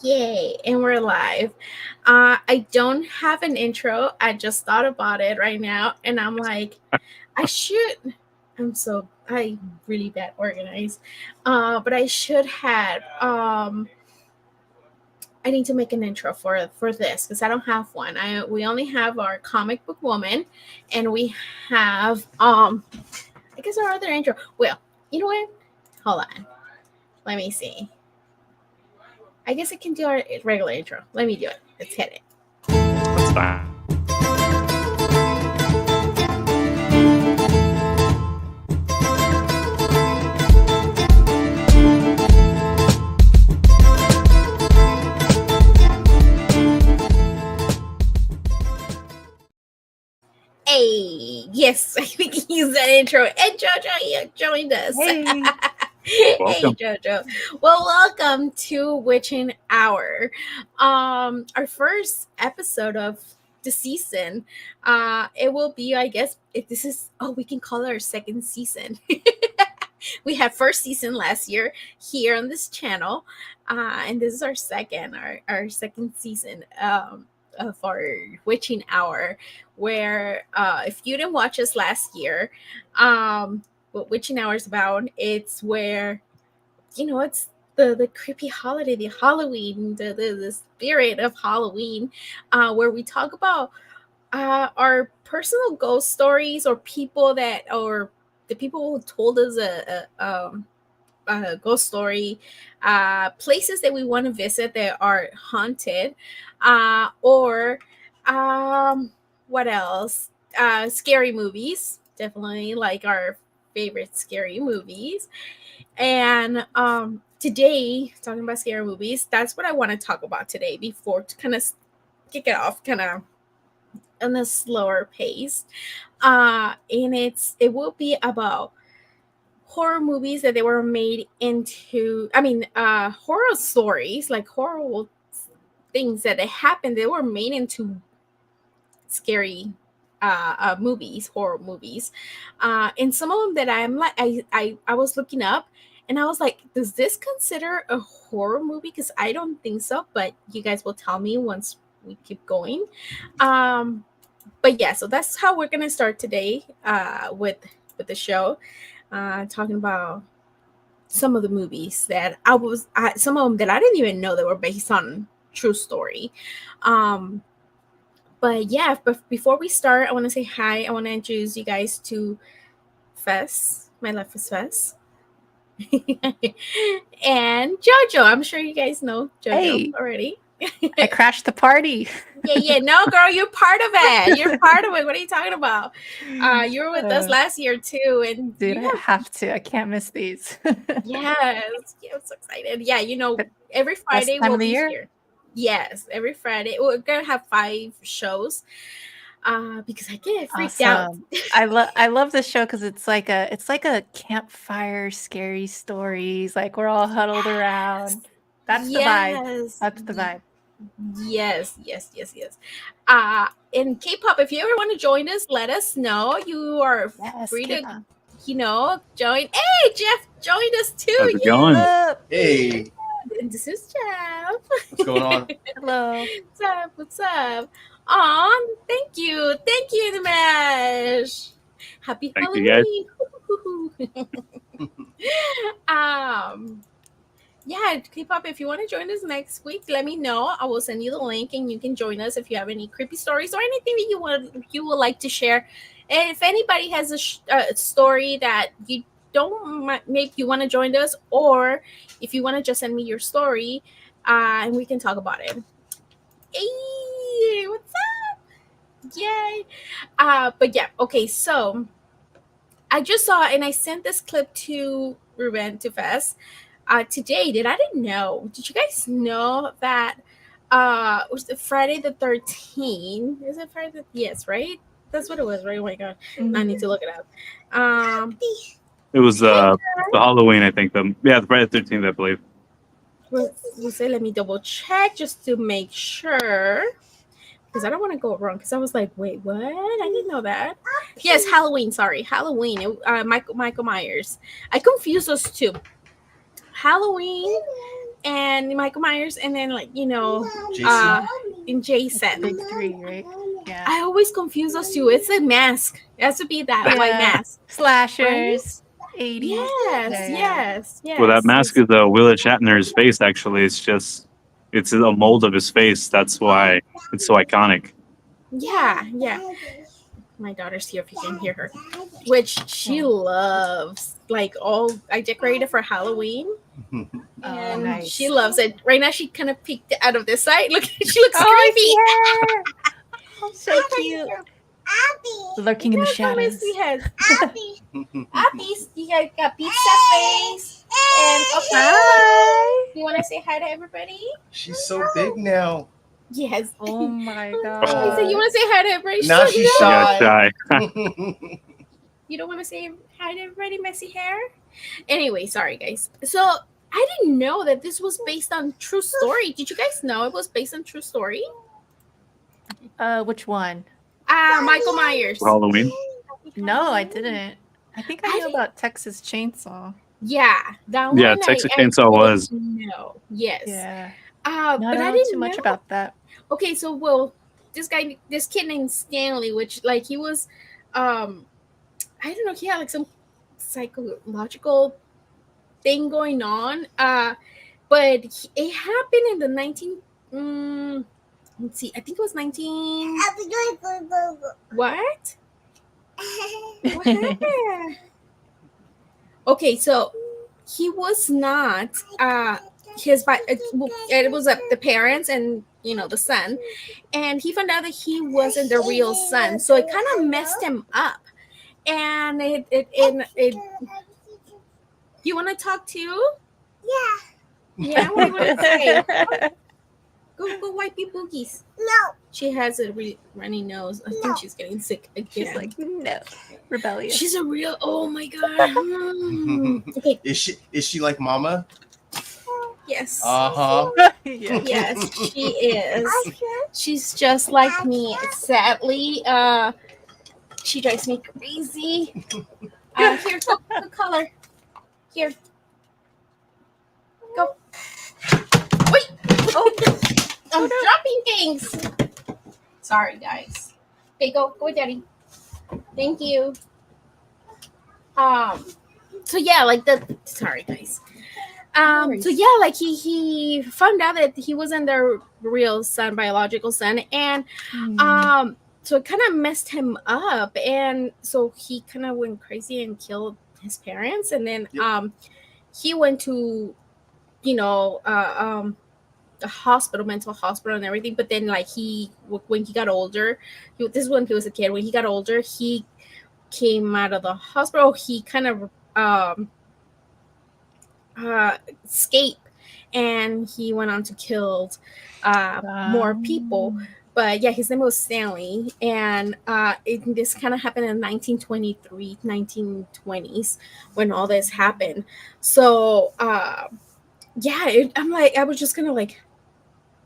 Yay, and we're live. I don't have an intro. I just thought about it right now, and I'm like, I should. I really bad organized. But I should have. I need to make an intro for this because I don't have one. We only have our comic book woman, and we have I guess our other intro. Well, you know what? Hold on. Let me see. I guess I can do our regular intro. Let me do it. Let's hit it. That's fine. Hey, yes, we can use that intro. And Jojo, you joined us. Hey. Hey, Welcome. Jojo. Well, welcome to Witching Hour. Our first episode of the season. It will be, I guess, if this is. Oh, we can call it our second season. We had first season last year here on this channel, and this is our second season of our Witching Hour. Where if you didn't watch us last year, what Witching Hour is about, it's where it's the creepy holiday, the Halloween, the spirit of Halloween, where we talk about our personal ghost stories or the people who told us a ghost story, places that we want to visit that are haunted, or what else? Scary movies, definitely like our favorite scary movies. And today, talking about scary movies, that's what I want to talk about today. Before to kind of kick it off, kind of on a slower pace, and it will be about horror movies that they were made into. I mean, horror stories, like horror things that happened. They were made into scary movies, horror movies, and some of them that I'm like, I was looking up, and I was like, does this consider a horror movie? Because I don't think so, but you guys will tell me once we keep going. But yeah, so that's how we're gonna start today with the show, talking about some of the movies that some of them that I didn't even know that were based on true story. But yeah, but before we start, I want to say hi. I want to introduce you guys to Fess. My left is Fess. And Jojo. I'm sure you guys know Jojo already. I crashed the party. Yeah. No, girl, you're part of it. You're part of it. What are you talking about? You were with us last year too, and dude, I have to. I can't miss these. Yes, I'm so excited. Yeah, every Friday we'll be here. Yes, every Friday we're gonna have 5 shows. Because I get freaked out. I love this show because it's like a campfire, scary stories. Like we're all huddled around. That's the vibe. That's the vibe. Yes. In K-pop, if you ever want to join us, let us know. You are free to, join. Hey, Jeff joined us too. How's it going? Hey. And this is Jeff. What's going on? Hello. What's up? Aw, thank you, Nimesh. Happy Halloween. Yeah, K-pop, if you want to join us next week, let me know. I will send you the link and you can join us if you have any creepy stories or anything that you would like to share. And if anybody has a story that you don't make you want to join us, or if you want to just send me your story, and we can talk about it. Hey, what's up? Yay. But yeah, okay, so I just saw, and I sent this clip to Ruben, to Fess, today that I didn't know. Did you guys know that was it Friday the 13th? Is it Friday? Yes, right? That's what it was, right? Oh my god. Mm-hmm. I need to look it up. It was the Halloween, I think. The Friday the 13th, I believe. Let me double check just to make sure, because I don't want to go wrong. Because I was like, wait, what? I didn't know that. Yes, Halloween. Sorry, Halloween. Michael Myers. I confused those two. Halloween and Michael Myers, and then like Jason. in Jason. Big three, right? Yeah. I always confuse those two. It's a mask. It has to be that white mask. Slashers. 80s. Yes. Well, that mask is Will Shatner's face. Actually, it's a mold of his face. That's why it's so iconic. Yeah. My daughter's here if you can hear her, which she loves. Like I decorated for Halloween, and nice. she loves it. Right now, she kind of peeked out of this side. Look, she looks creepy. Oh, so cute. Lurking in the shadows. Abby, you got pizza face. And Hi. You want to say hi to everybody? She's so big now. Yes. Oh my god. She said, you want to say hi to everybody? Now she's Yeah, shy. You don't want to say hi to everybody, messy hair? Anyway, sorry guys. So I didn't know that this was based on true story. Did you guys know it was based on true story? Which one? Michael Myers. Halloween. No, I didn't. I think I knew about Texas Chainsaw. Yeah, that one. Yeah, Texas Chainsaw was. No. Yes. Yeah. But I know didn't too much know. about that. Okay, so this kid named Stanley, which like he was, I don't know, he had like some psychological thing going on. But it happened in the 19. Let's see, I think it was 19. What? What happened? Okay, so he was not it was the parents and the son, and he found out that he wasn't the real son, so it kind of messed him up. And it you want to talk too? Yeah, what do you want to say? Go wipe your boogies. No, she has a runny nose. I think she's getting sick again. She's like, no, rebellious. She's a real. Oh my god. Okay. Is she like Mama? Yes. Yes, she is. She's just like me. Sadly, she drives me crazy. Here, go color. Here. Go. Wait. Oh, I'm dropping things. Sorry, guys. Okay, go with Daddy. Thank you. So yeah, like sorry guys. So yeah, like he found out that he wasn't their real son, biological son, and so it kind of messed him up, and so he kind of went crazy and killed his parents, and then he went to a hospital, mental hospital and everything, but then like when he got older, this is when he was a kid, when he got older, he came out of the hospital, he kind of escape, and he went on to kill more people. But yeah, his name was Stanley, and this kind of happened in 1923, 1920s when all this happened. So yeah, I'm like, I was just gonna like,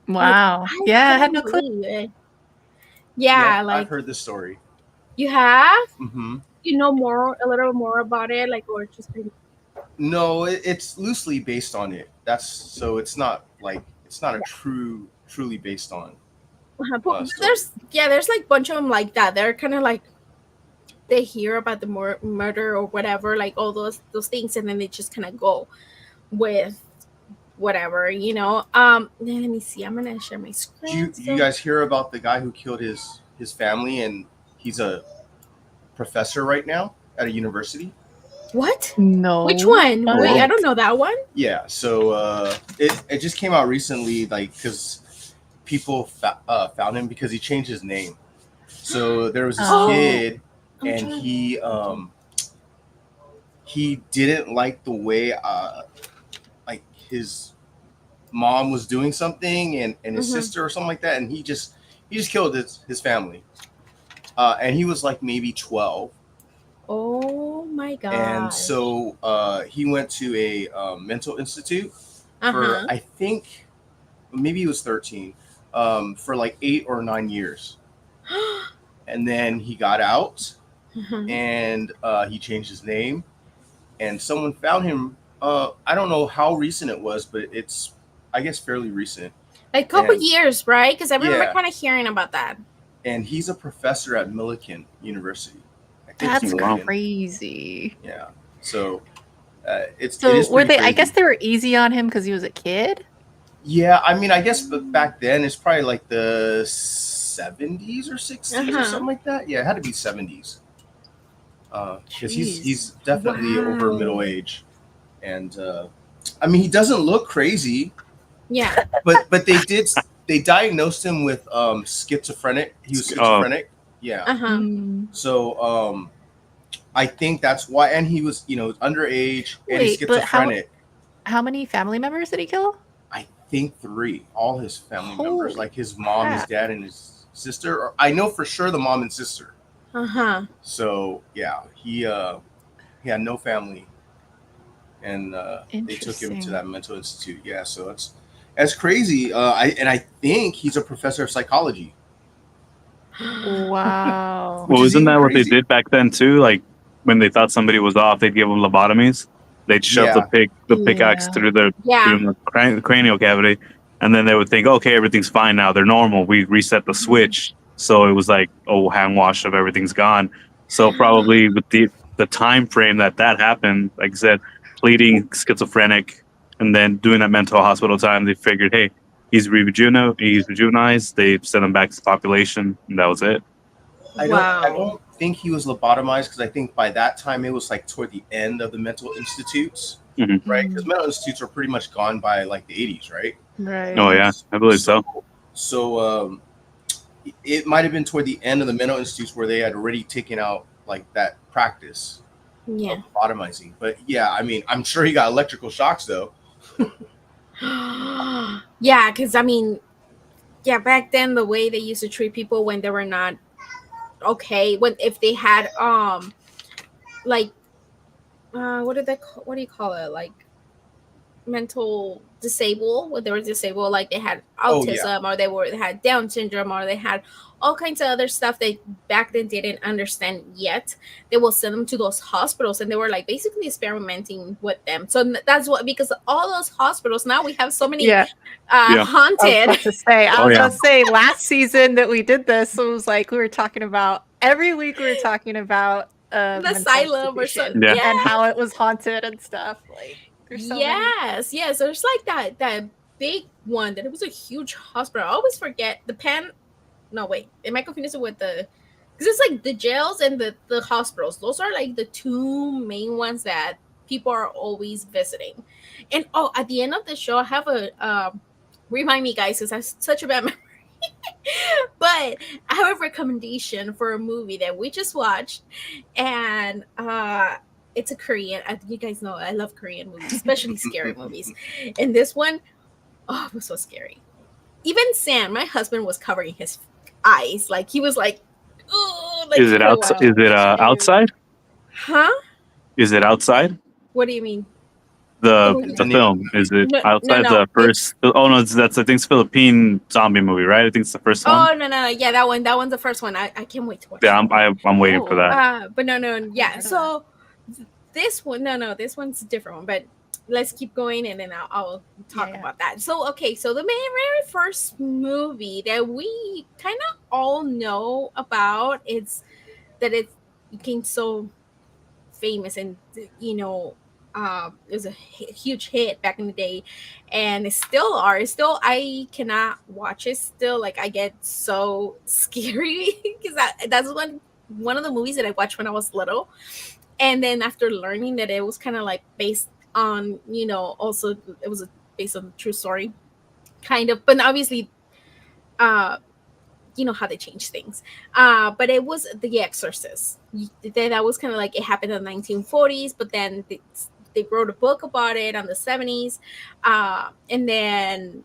wow, like, I had no clue. Yeah, like I've heard this story. You have? Mm-hmm. You know a little more about it, like, or just pretty. No, it's loosely based on it. It's not a truly based on. There's like a bunch of them like that. They're kind of like they hear about the murder or whatever, like all those things, and then they just kind of go with whatever, Then let me see. I'm gonna share my screen. Do you guys hear about the guy who killed his family, and he's a professor right now at a university? What? No. Which one? Wait, I don't know that one. Yeah, so it just came out recently, like, because people found him because he changed his name. So there was this kid, and he didn't like the way like his mom was doing something, and his sister or something like that, and he just killed his family. And he was like maybe 12. Oh my god! And so he went to a mental institute for, I think, maybe he was 13, for like 8 or 9 years. And then he got out, and he changed his name, and someone found him. I don't know how recent it was, but it's I guess fairly recent. Like a couple years, right? Because I remember kind of hearing about that. And he's a professor at Millikan University. That's crazy. Yeah. So it so is were they? crazy. I guess they were easy on him because he was a kid. Yeah, I mean, I guess back then it's probably like the 70s or 60s or something like that. Yeah, it had to be 70s. Because he's definitely over middle age, and I mean, he doesn't look crazy. Yeah. But they diagnosed him with schizophrenic. He was schizophrenic. Yeah. So I think that's why, and he was underage and he's schizophrenic. But how many family members did he kill? I think 3. All his family members, like his mom, his dad, and his sister. Or I know for sure the mom and sister. So yeah, he had no family, and they took him to that mental institute. Yeah, so that's crazy. I think he's a professor of psychology. Wow. Well, isn't that what they did back then too? Like when they thought somebody was off, they'd give them lobotomies. They'd shove the pickaxe through the cranial cavity, and then they would think, okay, everything's fine now. They're normal. We reset the switch. So it was like, hand wash of everything's gone. So probably with the time frame that happened, like I said, pleading schizophrenic, and then doing that mental hospital time, they figured, hey, he's rejuvenized. They sent him back to the population, and that was it. I don't think he was lobotomized because I think by that time it was like toward the end of the mental institutes, right? Because mental institutes are pretty much gone by like the 80s, right? Right. Oh yeah, I believe so. So it might have been toward the end of the mental institutes where they had already taken out like that practice of lobotomizing. But yeah, I mean, I'm sure he got electrical shocks though. Yeah, because I mean, back then the way they used to treat people when they were not okay, if they had like what do you call it, like mental disabled, when they were disabled, like they had autism or they had Down syndrome or they had all kinds of other stuff they back then didn't understand yet, they will send them to those hospitals and they were like basically experimenting with them. So that's what, because all those hospitals now we have so many haunted. I was about to say last season that we did this, it was like we were talking about every week we were talking about the asylum or something and how it was haunted and stuff. Like there's so many. So there's like that big one that it was a huge hospital. I always forget the Pan. No, wait, am I confused with the? Because it's like the jails and the hospitals. Those are like the 2 main ones that people are always visiting. And at the end of the show, I have a remind me, guys, because I have such a bad memory. But I have a recommendation for a movie that we just watched, and it's a Korean. You guys know I love Korean movies, especially scary movies. And this one, it was so scary. Even Sam, my husband, was covering his eyes, like he was like, "Oh!" Like, is it outside? Is it outside? Huh? Is it outside? What do you mean? The film, is it outside the first? Oh no, that's I think it's a Philippine zombie movie, right? I think it's the first one. Oh no, yeah, that one's the first one. I can't wait to watch. Yeah, I'm waiting for that. But no, yeah. So this one, this one's a different one. But let's keep going, and then I'll talk about that. So so the very first movie that we kind of all know about it became so famous, and it was a huge hit back in the day, and it still I cannot watch it still. Like I get so scary because that's one of the movies that I watched when I was little, and then after learning that it was kind of like based on also it was based on a true story, kind of, but obviously you know how they change things, but it was The Exorcist. That was kind of like, it happened in the 1940s, but then they wrote a book about it on the 70s, and then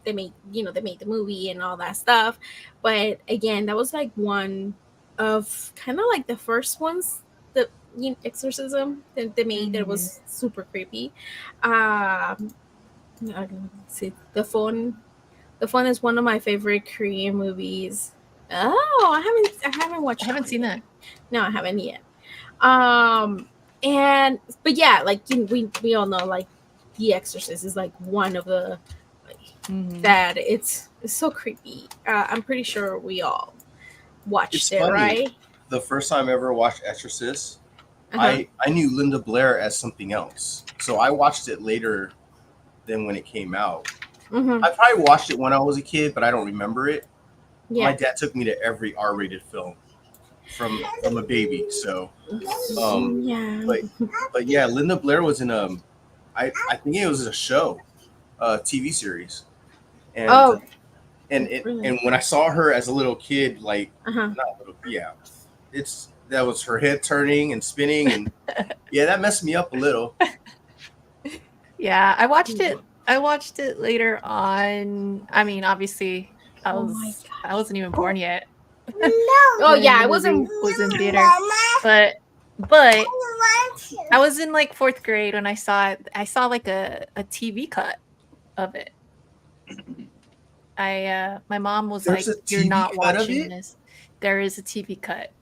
they made the movie and all that stuff. But again, that was like one of kind of like the first ones, the exorcism that they made, that was super creepy. See, The Phone is one of my favorite Korean movies. Oh, I haven't watched. I haven't seen that. No, I haven't yet. But yeah, like we all know, like The Exorcist is like one of the that it's so creepy. I'm pretty sure we all watched it, right? The first time I ever watched Exorcist, I knew Linda Blair as something else, so I watched it later than when it came out. I probably watched it when I was a kid, but I don't remember it. Yeah. My dad took me to every R-rated film from a baby, so but yeah, Linda Blair was in I think it was a show, TV series, and and when I saw her as a little kid, like not little, that was her head turning and spinning, and yeah, that messed me up a little. Yeah, I watched it later on. I mean, obviously, I wasn't even born yet. No. Oh yeah, I was in theater, but I was in like 4th grade when I saw it. I saw like a TV cut of it. My mom was like, "You're not watching this." There is a TV cut,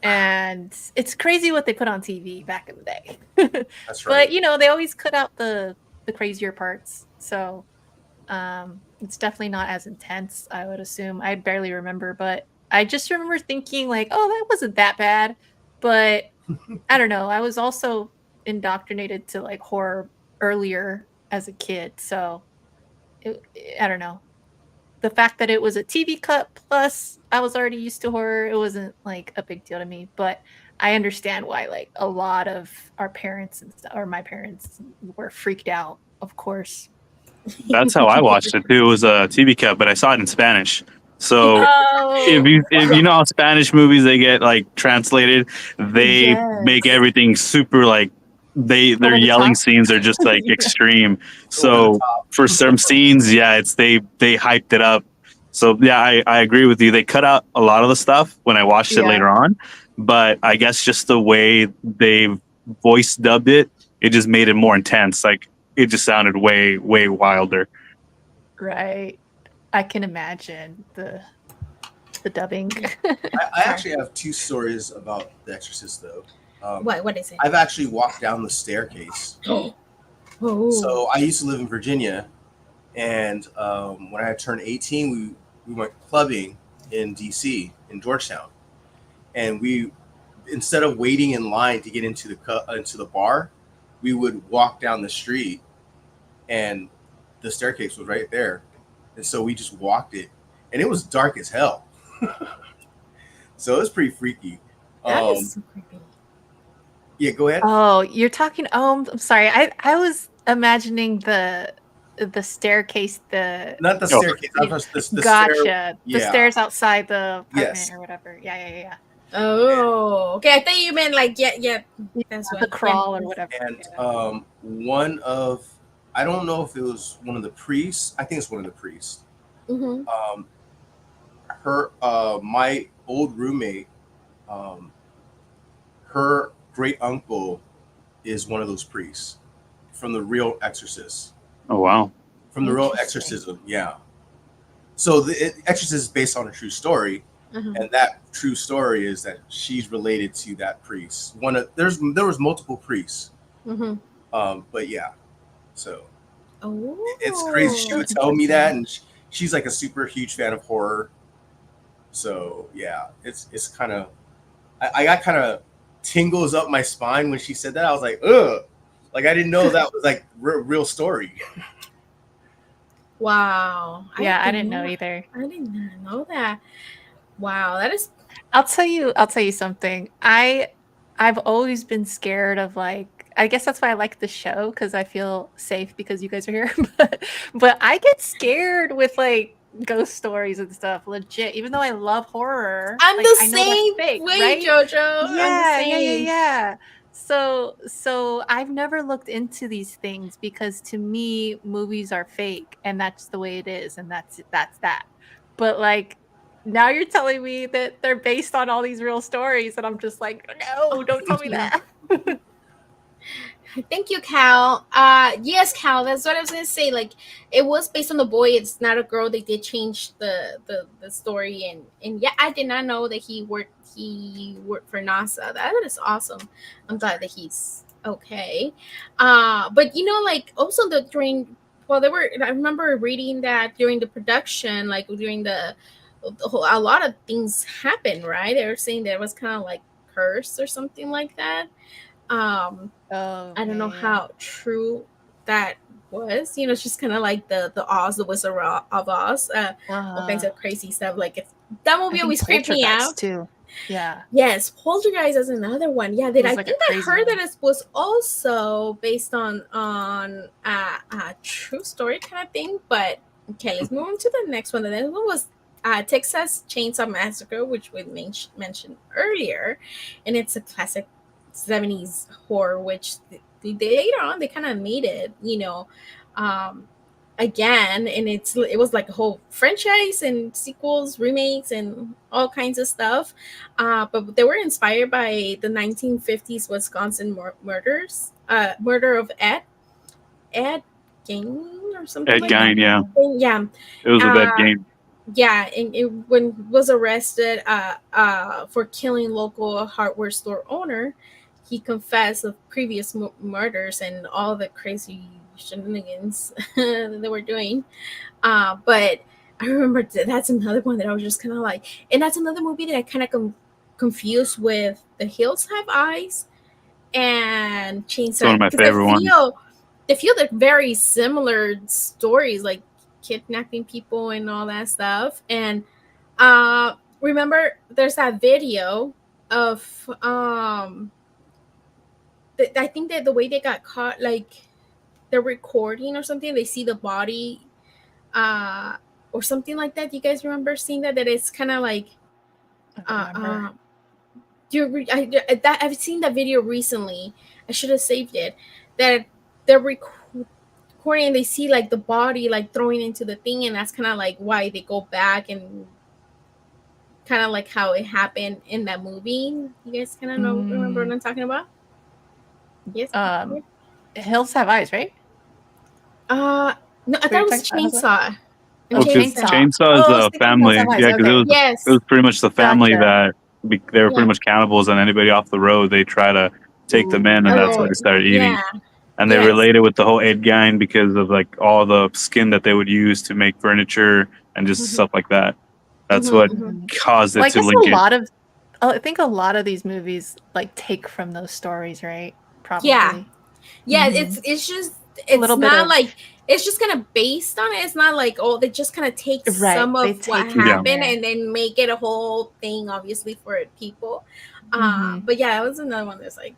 and it's crazy what they put on TV back in the day. That's right. But they always cut out the crazier parts, so it's definitely not as intense. I would assume. I barely remember, but I just remember thinking like, "Oh, that wasn't that bad," but I don't know. I was also indoctrinated to like horror earlier as a kid, so I don't know. The fact that it was a TV cut plus I was already used to horror, it wasn't like a big deal to me. But I understand why like a lot of our parents or my parents were freaked out, of course. That's how I watched it too. It was a TV cut, but I saw it in Spanish. So if you know how Spanish movies they get like translated, they make everything super like their yelling scenes are just like extreme. So for some scenes, they hyped it up. So yeah, I agree with you. They cut out a lot of the stuff when I watched it later on, but I guess just the way they voice dubbed it, it just made it more intense. Like it just sounded way wilder. Right. I can imagine the dubbing. I actually have 2 stories about The Exorcist, though. What is it? I've actually walked down the staircase. So I used to live in Virginia, and when I turned 18, we went clubbing in DC, in Georgetown, and we, instead of waiting in line to get into the bar, we would walk down the street, and the staircase was right there, and so we just walked it, and it was dark as hell. So it was pretty freaky. That is so creepy. Yeah, go ahead. Oh, you're talking. Oh, I'm sorry. I was imagining the staircase. Not the staircase. The gotcha. Stair, the stairs outside the apartment or whatever. Yeah. Oh, okay. I thought you meant like that's the crawl or whatever. And one of, I don't know if it was one of the priests. I think it's one of the priests. My old roommate, her great uncle is one of those priests from the real Exorcist. Oh wow! From the real exorcism, yeah. So the Exorcist is based on a true story, and that true story is that she's related to that priest. There was multiple priests, but yeah. So it's crazy. She would tell me that, and she's like a super huge fan of horror. So yeah, it's kind of, I got kind of tingles up my spine when she said that. I was like, ugh, like I didn't know that was like real story. Wow. I didn't know either. I didn't know that. Wow, that is. I'll tell you something. I've always been scared of like. I guess that's why I like the show, because I feel safe because you guys are here. but I get scared with like ghost stories and stuff, legit. Even though I love horror, I'm like, the same fake, way, right? Jojo. Yeah. So I've never looked into these things because to me, movies are fake, and that's the way it is, and that's that. But like now you're telling me that they're based on all these real stories, and I'm just like, no, don't tell me that. Thank you, Cal. Yes, Cal, that's what I was gonna say. Like, it was based on the boy. It's not a girl. They did change the story, and yeah, I did not know that he worked for NASA. That is awesome. I'm glad that he's Okay. But like also I remember reading that during the production, like during a lot of things happened, right? They were saying that it was kind of like cursed or something like that. I don't know how true that was. It's just kind of like the Oz, the Wizard of Oz, all kinds of crazy stuff. Like that movie always creeped me out too. Yeah. Yes, Poltergeist is another one. Yeah, I think I heard that it was also based on a true story kind of thing. But okay, let's move on to the next one. The next one was Texas Chainsaw Massacre, which we mentioned earlier, and it's a classic 70s horror, which they later on they kind of made it, again, and it was like a whole franchise and sequels, remakes, and all kinds of stuff. But they were inspired by the 1950s Wisconsin murder of Ed Gein or something Ed like Gein, that. Yeah, it was a bad game. Yeah, and when was arrested for killing local hardware store owner, he confessed of previous murders and all the crazy shenanigans that they were doing. But I remember that's another one that I was just kind of like, and that's another movie that I kind of confused with The Hills Have Eyes and Chainsaw. It's one of my favorite ones. They feel like very similar stories, like kidnapping people and all that stuff. And remember, there's that video of I think that the way they got caught, like they're recording or something, they see the body or something like that. Do you guys remember seeing that it's kind of like I've seen that video recently. I should have saved it. That they're recording and they see like the body like throwing into the thing, and that's kind of like why they go back and kind of like how it happened in that movie. You guys kind of remember what I'm talking about? Yes. Hills Have Eyes, right? No, I thought it was Chainsaw. Chainsaw is a family. Yeah, because it was pretty much the family that they were pretty much cannibals, and anybody off the road, they try to take them in, and that's why they started eating. Yeah. And they related with the whole Ed Gein because of like all the skin that they would use to make furniture and just stuff like that. That's what caused it to link it. I think a lot of these movies like take from those stories, right? Probably. Yeah. It's just it's just kind of based on it. It's not like they just kind of take some of what happened and then make it a whole thing, obviously for people. But yeah, it was another one that's like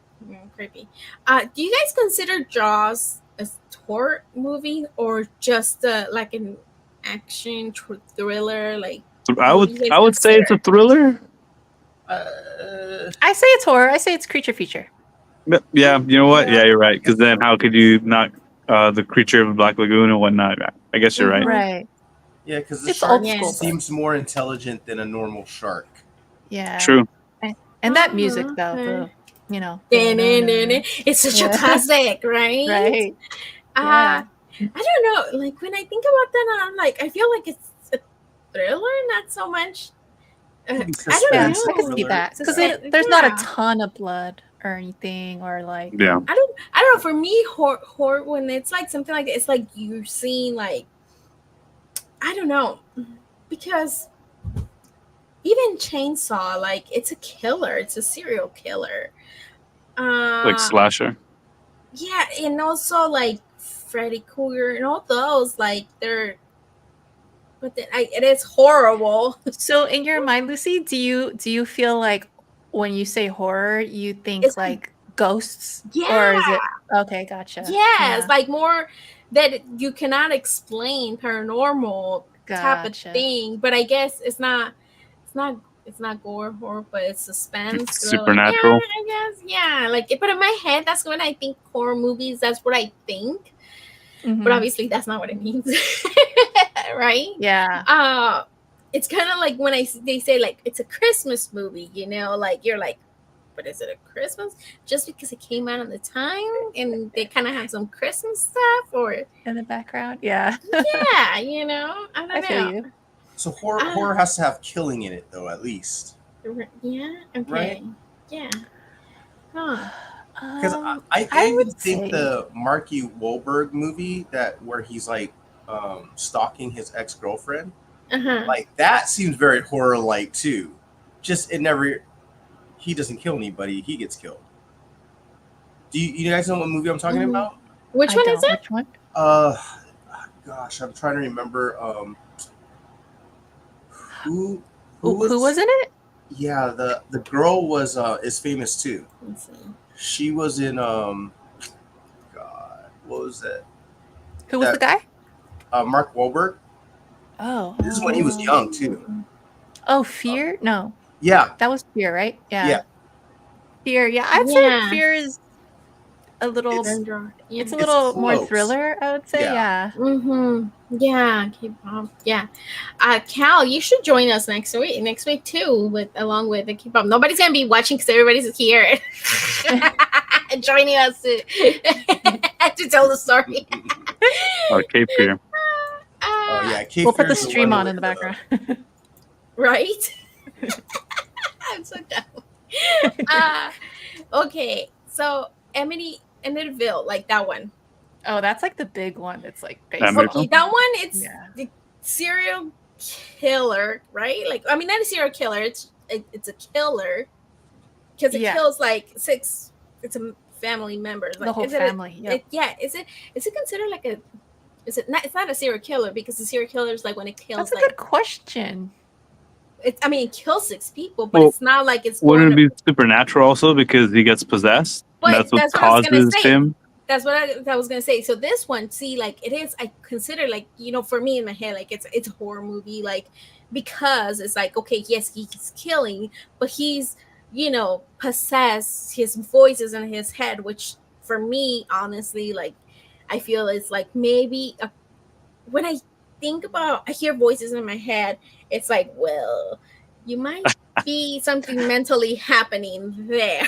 creepy. Do you guys consider Jaws a horror movie or just like an action thriller? Like I would say it's a thriller. I say it's horror. I say it's creature feature. Yeah, you know what? Yeah, you're right. Because then how could you not the creature of the Black Lagoon and whatnot? I guess you're right. Right. Yeah, because the shark seems more intelligent than a normal shark. Yeah. True. And that music, though, it's such a classic, right? Right. I don't know. Like when I think about that, I'm like, I feel like it's a thriller, not so much. I don't know. I can see that because there's not a ton of blood or anything, or like I don't know. For me, horror when it's like something like that, it's like you're seeing like I don't know, because even Chainsaw, like it's a killer, it's a serial killer, like slasher. Yeah, and also like Freddy Krueger and all those, like they're. But it is horrible. So in your mind, Lucy, do you feel like when you say horror, you think it's like ghosts? Yeah. Or is it okay? Gotcha. Yeah, it's like more that you cannot explain, paranormal type of thing. But I guess it's not gore horror, but it's suspense. It's supernatural. Like, I guess. Yeah. Like, but in my head, that's when I think horror movies. That's what I think. But obviously, that's not what it means. Right? Yeah. It's kind of like when they say like it's a Christmas movie, like you're like, but is it a Christmas just because it came out at the time and they kind of have some Christmas stuff or in the background? Yeah. Yeah, I don't know. Feel you. So horror has to have killing in it, though, at least. Yeah. Okay. Right? Yeah. Huh. Because I even think the Marky Wahlberg movie where he's like stalking his ex-girlfriend, like that seems very horror-like too. Just he doesn't kill anybody, he gets killed. Do you guys know what movie I'm talking about? Which one is it? Which one? Gosh, I'm trying to remember. Who was in it? Yeah, the girl is famous too. Let's see. She was in God, what was that? Who was the guy? Mark Wahlberg. Oh, this is when he was young too. Oh, Fear? No. Yeah, that was Fear, right? Yeah. Fear. Yeah, I'd say Fear is a little. It's a little more thriller, I would say. Yeah. Yeah. K-pop. Yeah. Cal, you should join us next week. Next week too, along with the K-pop. Nobody's gonna be watching because everybody's here, joining us to tell the story. Cape Fear. Cape we'll put the stream on in the background. Right? I'm so dumb. Okay, so Amityville, like that one. Oh, that's like the big one. It's like okay, that one. It's the serial killer, right? Like, I mean, not a serial killer. It's a killer because it kills like 6. It's a family members. Like, the whole family. Is it considered like a? Is it not? It's not a serial killer because the serial killer is like when it kills. That's a good question. It kills 6 people, but it's not like it's. Wouldn't it be supernatural also because he gets possessed? But that's what causes him. That's what I was gonna say. So this one, see, like it is. I consider like for me in my head, like it's a horror movie, like because it's like okay, yes, he's killing, but he's possessed. His voice is in his head, which for me, honestly, like I feel it's like maybe when I think about, I hear voices in my head. It's like, well, you might be something mentally happening there.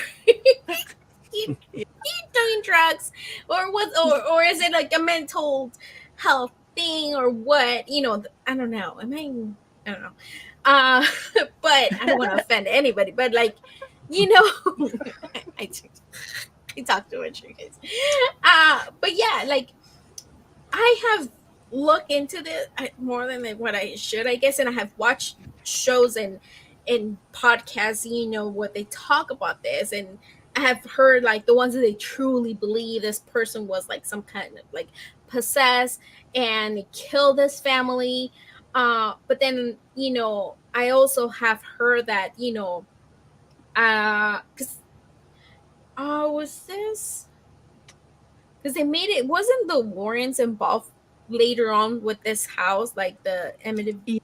you doing drugs, or what? Or is it like a mental health thing, or what? I don't know. I don't know. But I don't want to offend anybody. But like, I talk too much, you guys. But yeah, like I have looked into this more than what I should, I guess, and I have watched shows and podcasts, what they talk about this, and I have heard like the ones that they truly believe this person was like some kind of like possessed and killed this family. But then I also have heard that because was this because they made it wasn't the Warrens involved later on with this house, like the Amityville,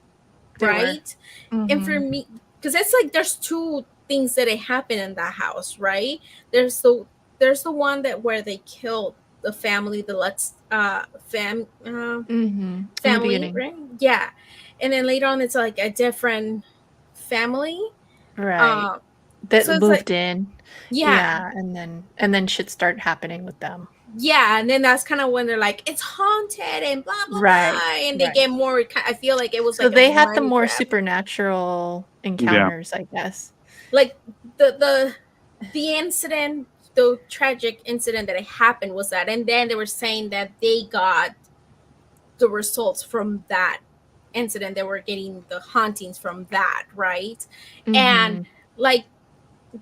right? And for me, because it's like there's 2 things that happen in that house, right? There's the one where they killed the family, the Lutz family, right? Yeah, and then later on it's like a different family, right? That so moved in, and then shit started happening with them. Yeah, and then that's kind of when they're like, it's haunted and blah blah blah, and they get more. I feel like it was so like they had the more supernatural encounters, I guess. Like the incident, the tragic incident that happened was that, and then they were saying that they got the results from that incident. They were getting the hauntings from that, right? And like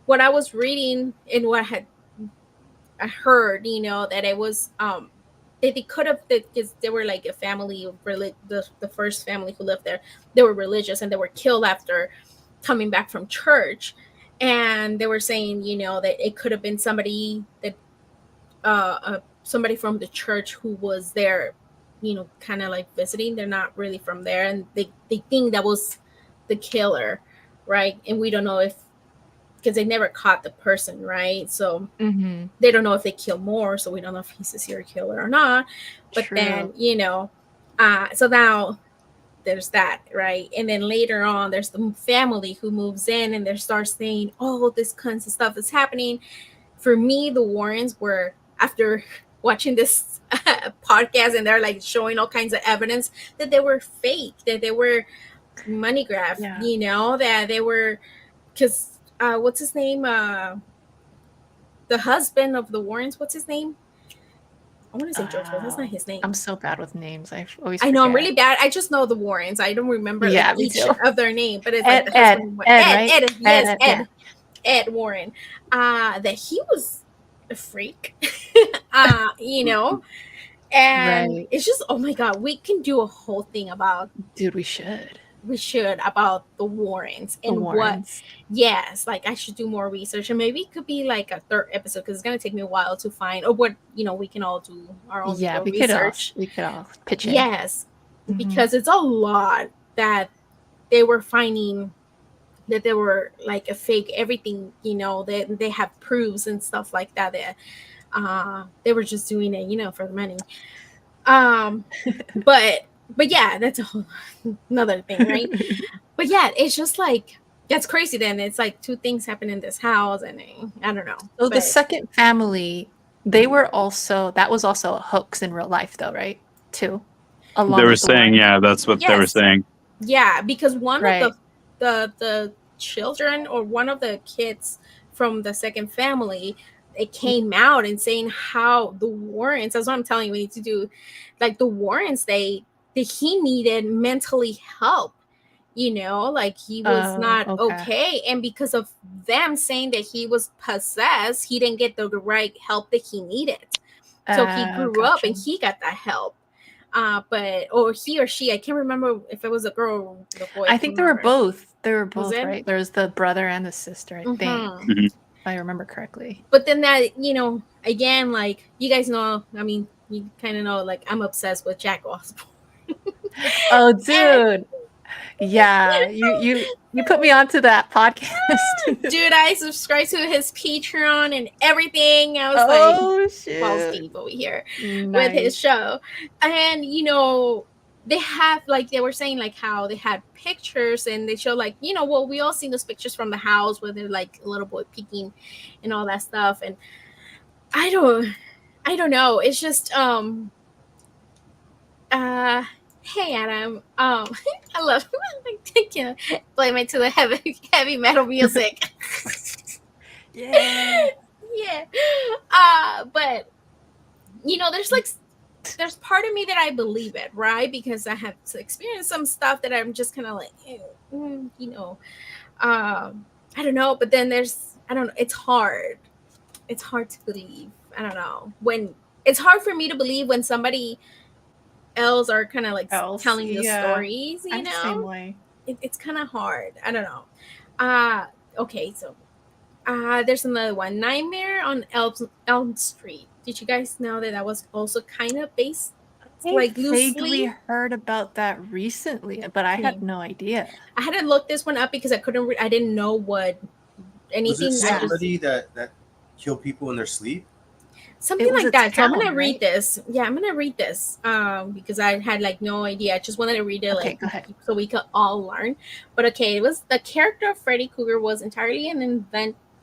what I was reading and what I heard, that it was they could have, because they were like a family of the first family who lived there. They were religious and they were killed after coming back from church, and they were saying that it could have been somebody that somebody from the church who was there, kind of like visiting. They're not really from there, and they think that was the killer, right? And we don't know if, because they never caught the person, right? So they don't know if they kill more, so we don't know if he's a serial killer or not. But then so now there's that, right? And then later on there's the family who moves in and they start saying, oh, this kinds of stuff is happening. For me, the Warrens were, after watching this podcast, and they're like showing all kinds of evidence that they were fake, that they were money grabbed, that they were, because what's his name? the husband of the Warrens. What's his name? I want to say George, but that's not his name. I'm so bad with names. I always I know I'm really bad. I just know the Warrens. I don't remember like, each of their name, but it's Ed, like the husband. right? Ed, yes, Ed. Ed Warren. That he was a freak. You know, and it's just, oh my God, we can do a whole thing about. Dude, we should about the Warrens and what. Yes, like I should do more research, and maybe it could be like a third episode because it's gonna take me a while to find, or what we can all do our own research. We could all pitch in. Yes, because it's a lot that they were finding, that they were like a fake everything. They have proofs and stuff like that. They were just doing it, for the money. But yeah, that's a whole another thing, right? But yeah, it's just like, that's crazy. Then it's like two things happen in this house, and I don't know. So the second family, that was also a hoax in real life, though, right? Too. They were saying, that's what they were saying. Yeah, because one of the children, or one of the kids from the second family, it came out and saying how the Warrens, that's what I'm telling you, we need to do, like the Warrens, that he needed mentally help, like he was not okay. And because of them saying that he was possessed, he didn't get the right help that he needed. So he grew up and he got that help. Or he or she, I can't remember if it was a girl or a boy. I think they were both. Right? There was the brother and the sister, I think. Mm-hmm. If I remember correctly. But then that, again, like you guys know, I mean, you kind of know, like I'm obsessed with Jack Osborne. Oh, dude. Yeah, you put me onto that podcast. Dude, I subscribed to his Patreon and everything. I was balls deep over here with his show. And they have, like, they were saying like how they had pictures, and they show like, well, we all seen those pictures from the house where they're like a little boy peeking and all that stuff. And I don't know. It's just hey Adam, I love blame it to the heavy metal music. Yeah. But there's part of me that I believe it, right? Because I have experienced some stuff that I'm just kind of like, I don't know. But then I don't know. It's hard to believe. I don't know, when it's hard for me to believe when somebody else are kind of like telling the stories, I'm the same way. It's kind of hard. I don't know. Okay, so there's another one, Nightmare on Elm Street. Did you guys know that was also kind of based, like, loosely? Vaguely heard about that recently, but I had no idea. I had to look this one up because I couldn't I didn't know what anything. Was it somebody that killed people in their sleep? Something like that. So I'm gonna read this. Yeah, I'm gonna read this because I had like no idea. I just wanted to read it so we could all learn. But okay, it was the character of Freddy Krueger was entirely an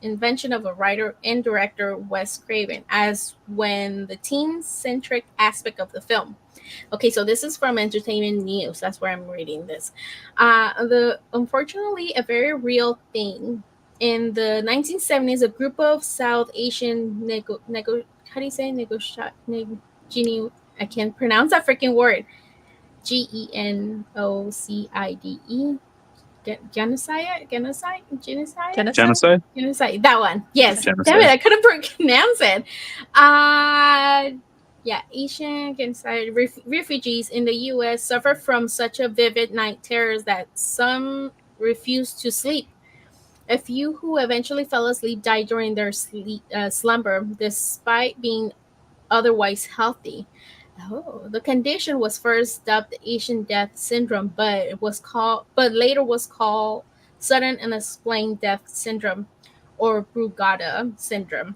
invention of a writer and director, Wes Craven, as when the teen-centric aspect of the film. Okay, so this is from Entertainment News. That's where I'm reading this. Unfortunately, a very real thing. In the 1970s, a group of South Asian I can't pronounce that freaking word. Genocide. That one. Yes. Genocide. Damn it, I couldn't pronounce it. Asian genocide refugees in the U.S. suffer from such a vivid night terrors that some refuse to sleep. A few who eventually fell asleep died during their slumber, despite being otherwise healthy. The condition was first dubbed the Asian Death Syndrome, but later was called Sudden Unexplained Death Syndrome, or Brugada Syndrome.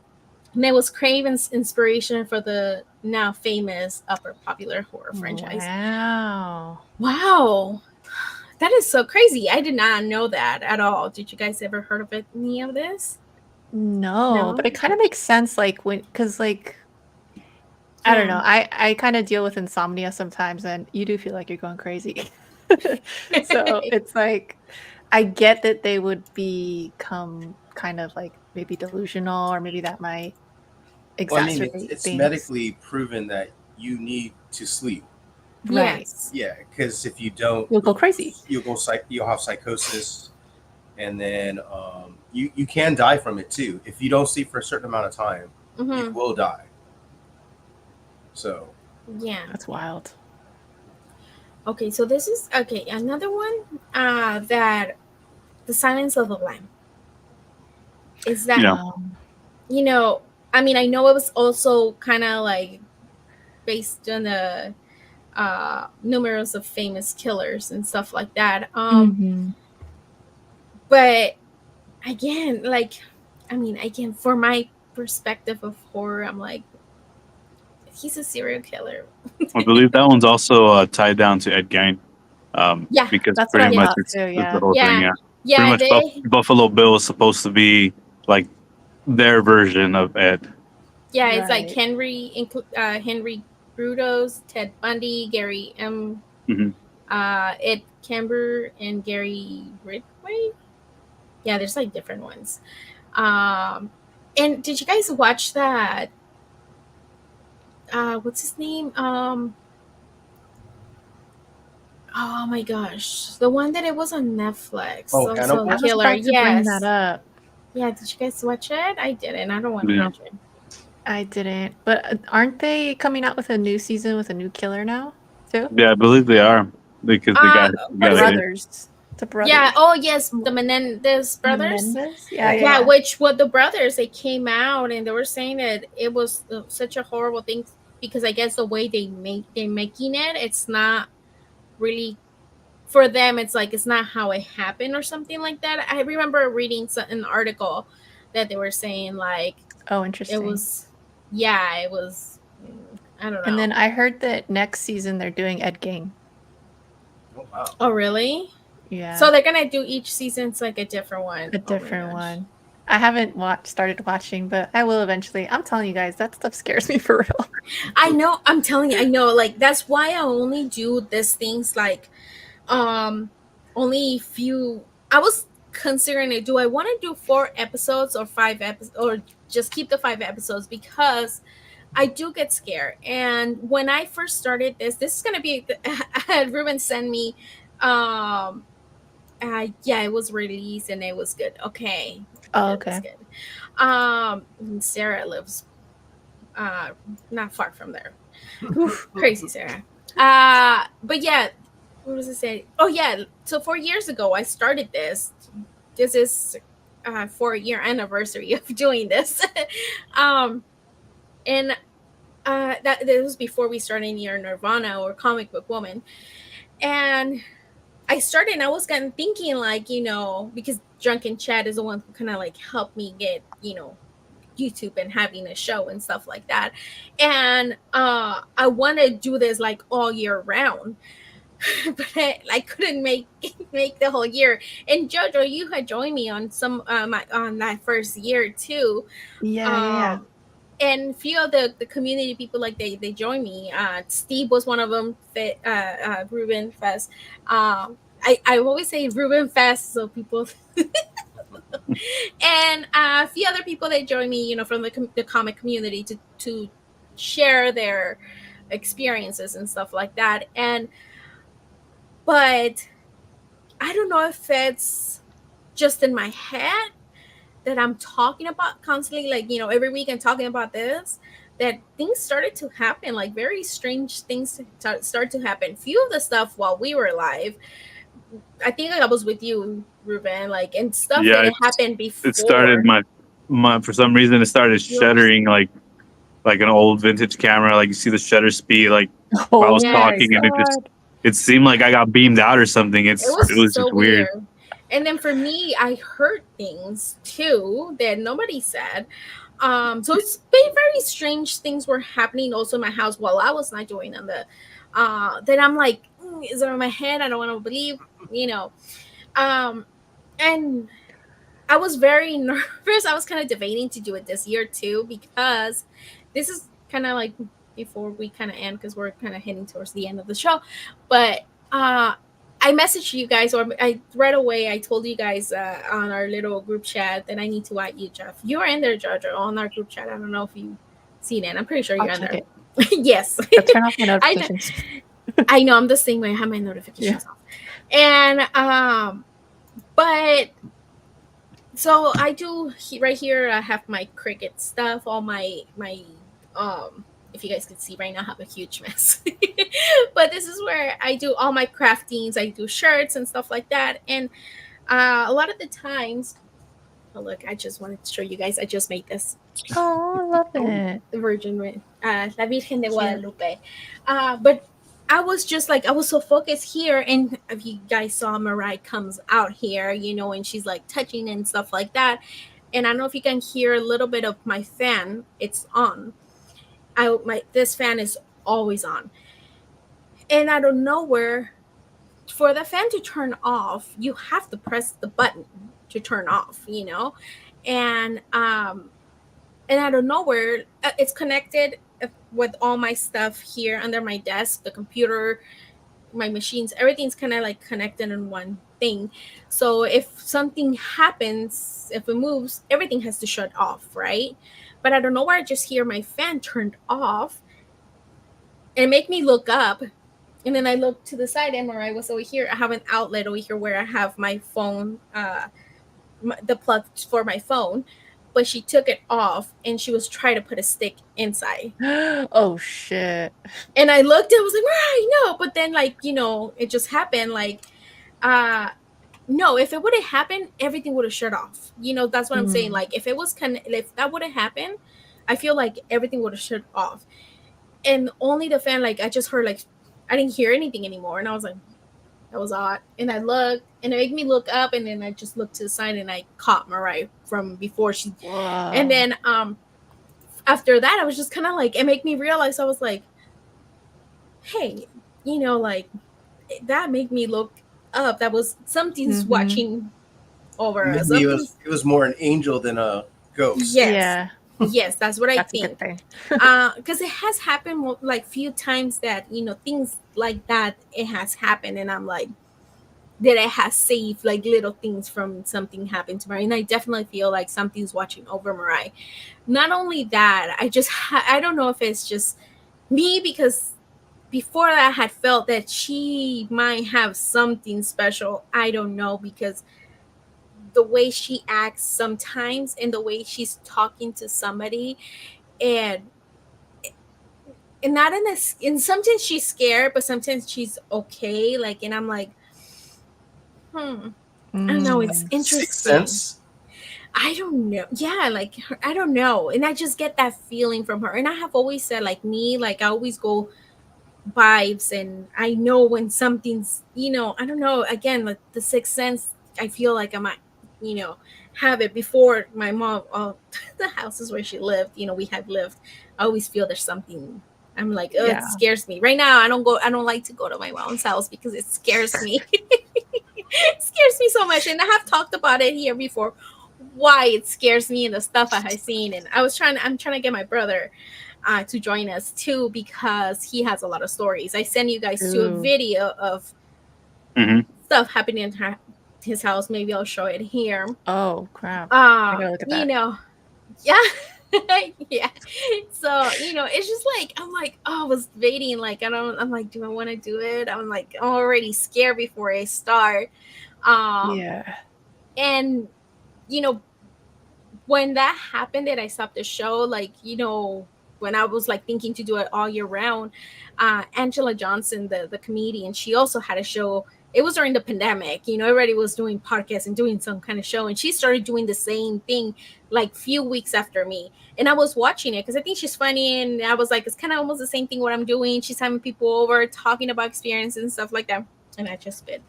And it was Craven's inspiration for the now famous upper popular horror franchise. Wow. That is so crazy. I did not know that at all. Did you guys ever heard of any of this? No, but it kind of makes sense. Because I don't know. I kind of deal with insomnia sometimes, and you do feel like you're going crazy. So it's like, I get that they would become kind of like maybe delusional, or maybe that might exacerbate well, I mean, it's things. medically proven that you need to sleep. Right. Yes. Yeah, because if you don't, You'll go crazy. You'll have psychosis, and then you can die from it too. If you don't sleep for a certain amount of time, you will die. So yeah, that's wild. Okay, so this is another one that The Silence of the Lamb. Is that I mean, I know it was also kind of like based on the numerous of famous killers and stuff like that. But again, for my perspective of horror, I'm like, he's a serial killer. I believe that one's also tied down to Ed Gein. Because that's pretty much it's the whole thing. Yeah, pretty much Buffalo Bill was supposed to be like their version of Ed. Yeah, it's like Henry Brudos, Ted Bundy, Gary M. Ed Kemper, and Gary Ridgway. Yeah, there's like different ones. And did you guys watch that? What's his name? Oh my gosh, the one that it was on Netflix. Oh, Hannibal. I was about to bring that up. Yeah, did you guys watch it? I didn't. I don't want to watch it. I didn't. But aren't they coming out with a new season with a new killer now, too? Yeah, I believe they are. Because the guy brothers. The brothers. Yeah. Oh yes, the Menendez brothers. Yeah. What the brothers, they came out and they were saying that it was such a horrible thing because I guess the way they're making it, it's not really for them. It's like it's not how it happened or something like that. I remember reading an article that they were saying like, oh, interesting. It was. I don't know. And then I heard that next season they're doing Ed Gein. Oh wow. Oh really? Yeah. So they're gonna do each season's like a different one. A different one. I haven't started watching, but I will eventually. I'm telling you guys, that stuff scares me for real. I know. I'm telling you. I know. Like that's why I only do these things. Like, only few. I was considering it. Do I want to do 4 episodes or 5 episodes, or just keep the 5 episodes? Because I do get scared. And when I first started this is gonna be. Ruben sent me. It was released and it was good. Okay. Oh, okay. Good. Sarah lives not far from there. Crazy Sarah. But yeah, what was I saying? Oh yeah, so 4 years ago I started this. This is 4-year anniversary of doing this. And that was before we started your Nerdvana or Comic Book Woman. And I started and I was kind of thinking like, because Drunken Chat is the one who kind of like helped me get, YouTube and having a show and stuff like that. And I want to do this like all year round. But I couldn't make the whole year. And Jojo, you had joined me on some on that first year too. Yeah. And a few of the community people, like they joined me. Steve was one of them. Ruben Fest. I always say Ruben Fest, so people. And a few other people that joined me, from the comic community to share their experiences and stuff like that. But I don't know if it's just in my head that I'm talking about constantly, like, every week I'm talking about this, that things started to happen, like very strange things start to happen. Few of the stuff while we were live, I think I was with you, Ruben, like, and stuff that had happened before. It started my for some reason it started shuttering like an old vintage camera, like you see the shutter speed, like while I was talking, and it seemed like I got beamed out or something. It was so just weird. And then for me, I heard things too that nobody said. So it's been very strange things were happening also in my house while I was not doing on the that I'm like, is it in my head? I don't want to believe, and I was very nervous. I was kind of debating to do it this year too, because this is kind of like before we kind of end, because we're kind of heading towards the end of the show. But I messaged you guys, or right away I told you guys on our little group chat that I need to add you, Jeff. You are in there, Jojo, on our group chat. I don't know if you seen it. I'm pretty sure I'll you're in check there. it. Yes. I'll turn off my notifications. I know I'm the same way. I have my notifications off. And but so I do right here. I have my Cricut stuff. All my if you guys can see right now, I have a huge mess. But this is where I do all my craftings. I do shirts and stuff like that. And a lot of the times, oh look, I just wanted to show you guys. I just made this. Oh, I love it. The Virgin, La Virgen de Guadalupe. But I was just like, I was so focused here. And if you guys saw, Mariah comes out here, you know, and she's like touching and stuff like that. And I don't know if you can hear a little bit of my fan. It's on. This fan is always on. And out of nowhere, for the fan to turn off, you have to press the button to turn off, you know? And out of nowhere, it's connected with all my stuff here under my desk, the computer, my machines, everything's kind of like connected in one thing. So if something happens, if it moves, everything has to shut off, right? But I don't know where I just hear my fan turned off and make me look up. And then I look to the side, and Mariah was over here. I have an outlet over here where I have my phone, the plug for my phone. But she took it off and she was trying to put a stick inside. Oh shit. And I looked and I was like, right, no. But then, like, you know, it just happened. Like, no, if it would have happened, everything would have shut off. You know, that's what I'm saying. Like, if that would have happened, I feel like everything would have shut off. And only the fan, like, I just heard, like, I didn't hear anything anymore. And I was like, that was odd. And I looked, and it made me look up, and then I just looked to the side, and I caught Mariah from before she. Wow. And then after that, I was just kind of like, it made me realize, I was like, hey, you know, like, that made me look up. That was something's watching over us. It was more an angel than a ghost. Yes. Yeah. Yes, that's what I think. Because it has happened like few times that, you know, things like that, it has happened, and I'm like, that it has saved like little things from something happened to Mariah. And I definitely feel like something's watching over Mariah. Not only that, I don't know if it's just me, because before that I had felt that she might have something special. I don't know, because the way she acts sometimes and the way she's talking to somebody, and not and sometimes she's scared, but sometimes she's okay. Like, and I'm like, I don't know. It's interesting. Sixth Sense? I don't know. Yeah, like, I don't know. And I just get that feeling from her. And I have always said, like, me, like, I always go vibes, and I know when something's, you know, I don't know. Again, like the sixth sense, I feel like I might, you know, have it before my mom. The houses where she lived, you know, we had lived. I always feel there's something. I'm like, oh, it scares me. Right now, I don't like to go to my mom's house because it scares me. It scares me so much. And I have talked about it here before, why it scares me and the stuff I have seen. And I'm trying to get my brother to join us too, because he has a lot of stories. I send you guys to a video of stuff happening in his house. Maybe I'll show it here. Oh crap! I gotta look at that. You know, yeah. Yeah. So, you know, it's just like, I'm like, oh, I was debating, like, I'm like, do I want to do it? I'm like, I'm already scared before I start. Yeah. And, you know, when that happened, that I stopped the show, like, you know, when I was like thinking to do it all year round, Angela Johnson, the comedian, she also had a show. It was during the pandemic, you know, everybody was doing podcasts and doing some kind of show, and she started doing the same thing like few weeks after me. And I was watching it because I think she's funny, and I was like, it's kind of almost the same thing what I'm doing. She's having people over talking about experiences and stuff like that. And I just spit.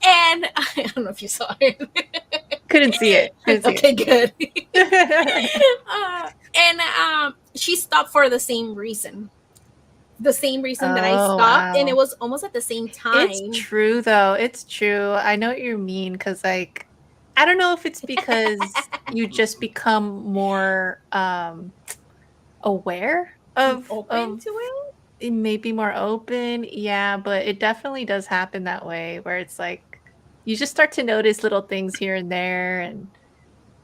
And I don't know if you saw it. Couldn't see it. Okay, good. And she stopped for the same reason. The same reason that I stopped. Wow. And it was almost at the same time. It's true, though. It's true. I know what you mean, because, like, I don't know if it's because you just become more aware of open to it. Maybe more open, yeah, but it definitely does happen that way, where it's like you just start to notice little things here and there, and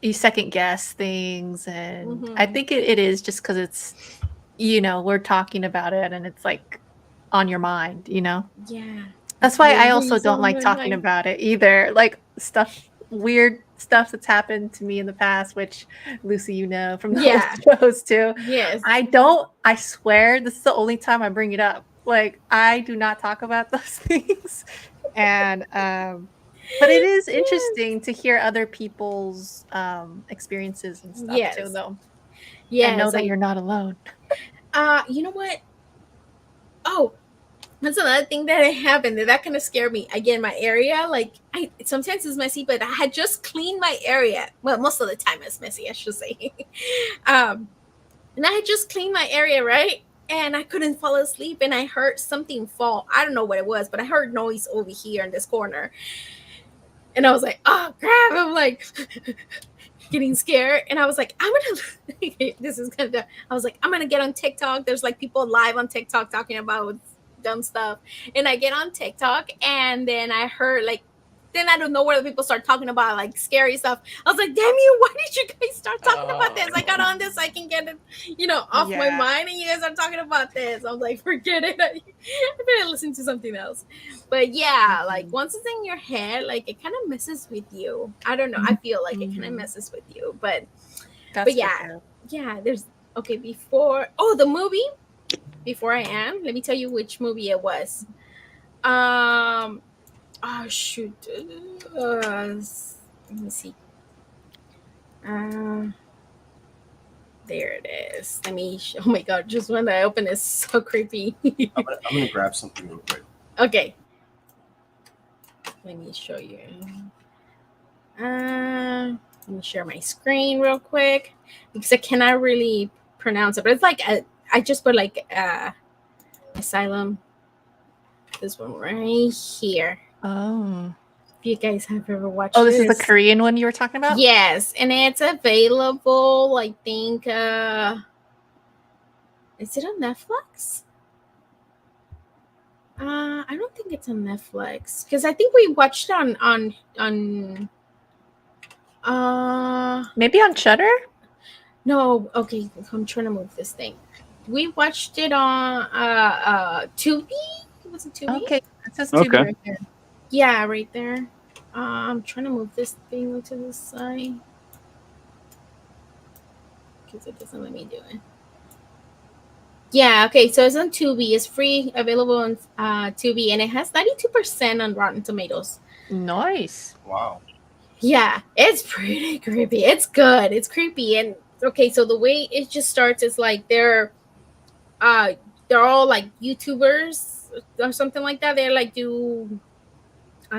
you second guess things, and I think it is just because it's, we're talking about it and it's like on your mind, Yeah. That's why I also don't like talking about it either. Like weird stuff that's happened to me in the past, which Lucy, from the old shows too. Yes. I swear this is the only time I bring it up. Like, I do not talk about those things. And but it is interesting to hear other people's experiences and stuff too, though. Yeah. And know that you're not alone. You know what? Oh, that's another thing that happened that kind of scared me. Again, my area, like sometimes it's messy, but I had just cleaned my area. Well, most of the time it's messy, I should say. And I had just cleaned my area, right? And I couldn't fall asleep, and I heard something fall. I don't know what it was, but I heard noise over here in this corner. And I was like, oh crap. I'm like getting scared. And I was like, this is kind of, I was like, I'm going to get on TikTok. There's like people live on TikTok talking about dumb stuff. And I get on TikTok, and then I heard then I don't know where the people start talking about like scary stuff. I was like, damn you, why did you guys start talking about this? I got on this so I can get it, off my mind, and you guys are talking about this. I was like, forget it. I better listen to something else. But yeah, like once it's in your head, like it kind of messes with you. I don't know. I feel like it kind of messes with you. But yeah, there's before the movie. Before I am, let me tell you which movie it was. Oh shoot. Let me see. There it is. Oh my god! Just when I open it's so creepy. I'm gonna grab something real quick. Okay. Let me show you. Let me share my screen real quick because I cannot really pronounce it, but it's like I just put like Asylum. This one right here. Oh. If you guys have ever watched this is the Korean one you were talking about? Yes, and it's available, I think is it on Netflix? I don't think it's on Netflix because I think we watched it on maybe on Shudder? No, okay, I'm trying to move this thing. We watched it on Tubi. Was it Tubi? Okay, it says Tubi right there. Yeah, right there. I'm trying to move this thing to the side because it doesn't let me do it. Yeah, okay, so it's on Tubi. It's free, available on Tubi, and it has 92% on Rotten Tomatoes. Nice. Wow. Yeah, it's pretty creepy. It's good. It's creepy. And okay, so the way it just starts is like they're all like YouTubers or something like that. They're like do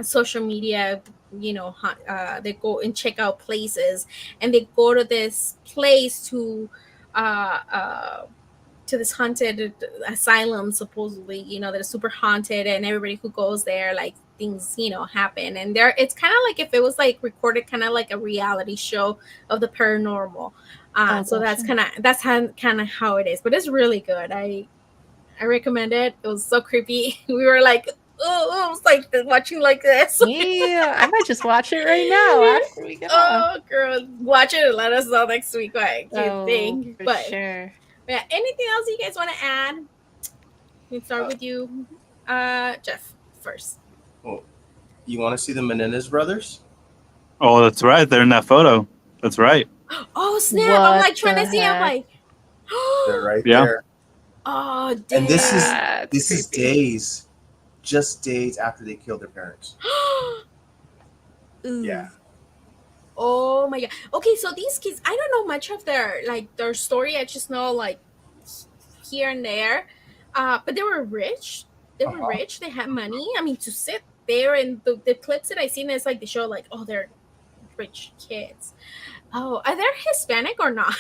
social media, they go and check out places, and they go to this place to this haunted asylum, supposedly, they're super haunted, and everybody who goes there, like things, happen. And it's kind of like if it was like recorded kind of like a reality show of the paranormal. So that's kind of how it is, but it's really good. I recommend it. It was so creepy. We were like, oh, it was like watching like this. Yeah, I might just watch it right now after we get off. Oh, girl, watch it and let us know next week what you think. For sure. Yeah, anything else you guys want to add? Let's start with you, Jeff, first. Oh, you want to see the Menendez brothers? Oh, that's right. They're in that photo. That's right. Oh, snap. I'm like trying to see. I'm like, they're right there. Oh, damn. And this is days, just days after they killed their parents. Yeah. Oh my god. Okay, so these kids, I don't know much of their story. I just know like here and there. But they were rich. They were rich. They had money. I mean, to sit there, and the clips that I seen is like they show like, oh, they're rich kids. Oh, are they Hispanic or not?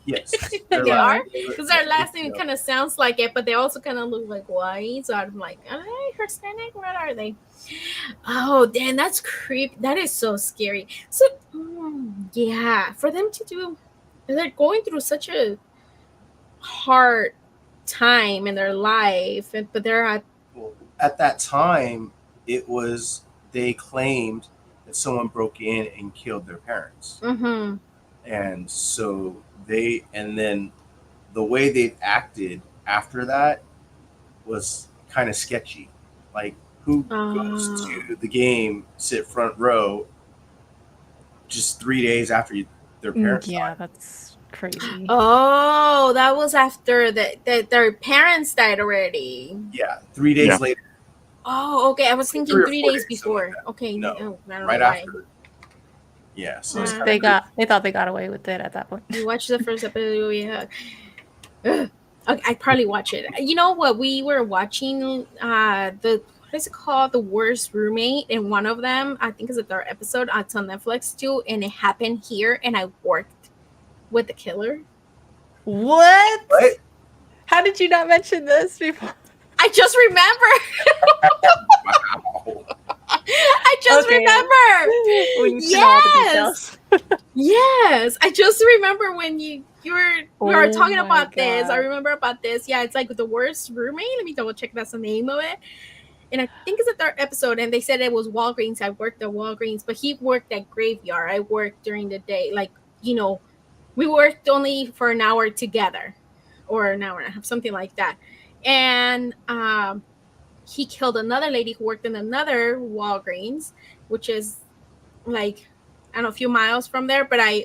Yes, they are, because their last name kind of sounds like it, but they also kind of look like white. So I'm like, are they Hispanic? What are they? Oh, damn, that's creepy. That is so scary. So, yeah, for them to do, they're going through such a hard time in their life, but they're at that time, it was, they claimed that someone broke in and killed their parents. And so and then the way they acted after that was kind of sketchy. Like, who goes to the game, sit front row, just 3 days after their parents died? Yeah, that's crazy. Oh, that was after their parents died already. Yeah, 3 days later. Oh, okay. I was thinking 3 days before. Like okay, no, I right after. Yeah, so they thought they got away with it at that point. You watched the first episode, yeah. I'd probably watch it. You know what? We were watching what is it called? The Worst Roommate, and one of them, I think, is a third episode. It's on Netflix too, and it happened here, and I worked with the killer. What? How did you not mention this before? I just remember. Wow. I just remember. We need to know all the details. Yes, I just remember when you were talking about this. I remember about this. Yeah, it's like The Worst Roommate. Let me double check that's the name of it. And I think it's the third episode. And they said it was Walgreens. I worked at Walgreens, but he worked at Graveyard. I worked during the day. Like, we worked only for an hour together, or an hour and a half, something like that. And he killed another lady who worked in another Walgreens, which is like, I don't know, a few miles from there. But I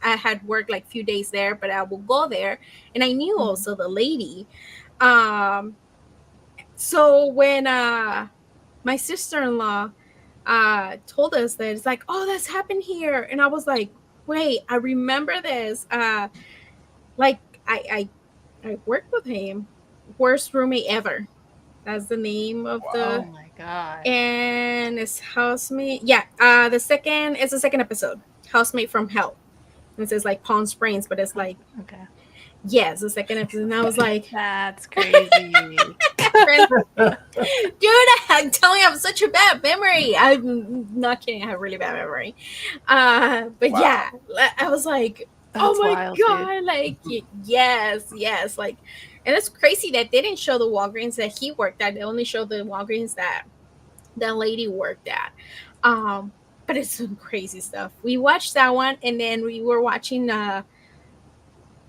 had worked like a few days there, but I will go there. And I knew also the lady. So when my sister-in-law told us that, it's like, oh, that's happened here. And I was like, wait, I remember this. Like I worked with him. Worst Roommate Ever. That's the name of the. Oh my god! And it's Housemate. Yeah, the second episode. Housemate from Hell. And it says like Palm Springs, but it's like yes, the second episode. And I was like, that's crazy. Dude, I'm telling you, I have such a bad memory. I'm not kidding. I have a really bad memory. But yeah, I was like, oh my god, dude. Like yes, like. And it's crazy that they didn't show the Walgreens that he worked at. They only showed the Walgreens that lady worked at. But it's some crazy stuff. We watched that one, and then we were watching what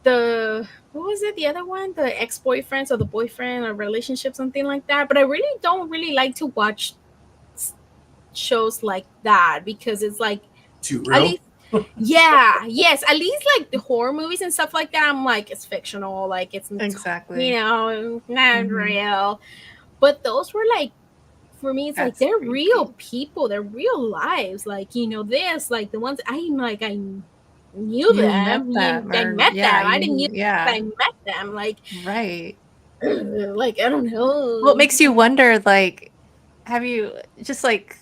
was it? The other one, the ex-boyfriends or the boyfriend or relationship, something like that. But I really don't like to watch shows like that because it's like too real. Yes, at least like the horror movies and stuff like that, I'm like, it's fictional, like it's exactly, not real. But those were like, for me, it's like they're real people, they're real lives, like this, like the ones I knew them. I met them. I didn't I met them, like right. Like, I don't know. What makes you wonder, like, have you just like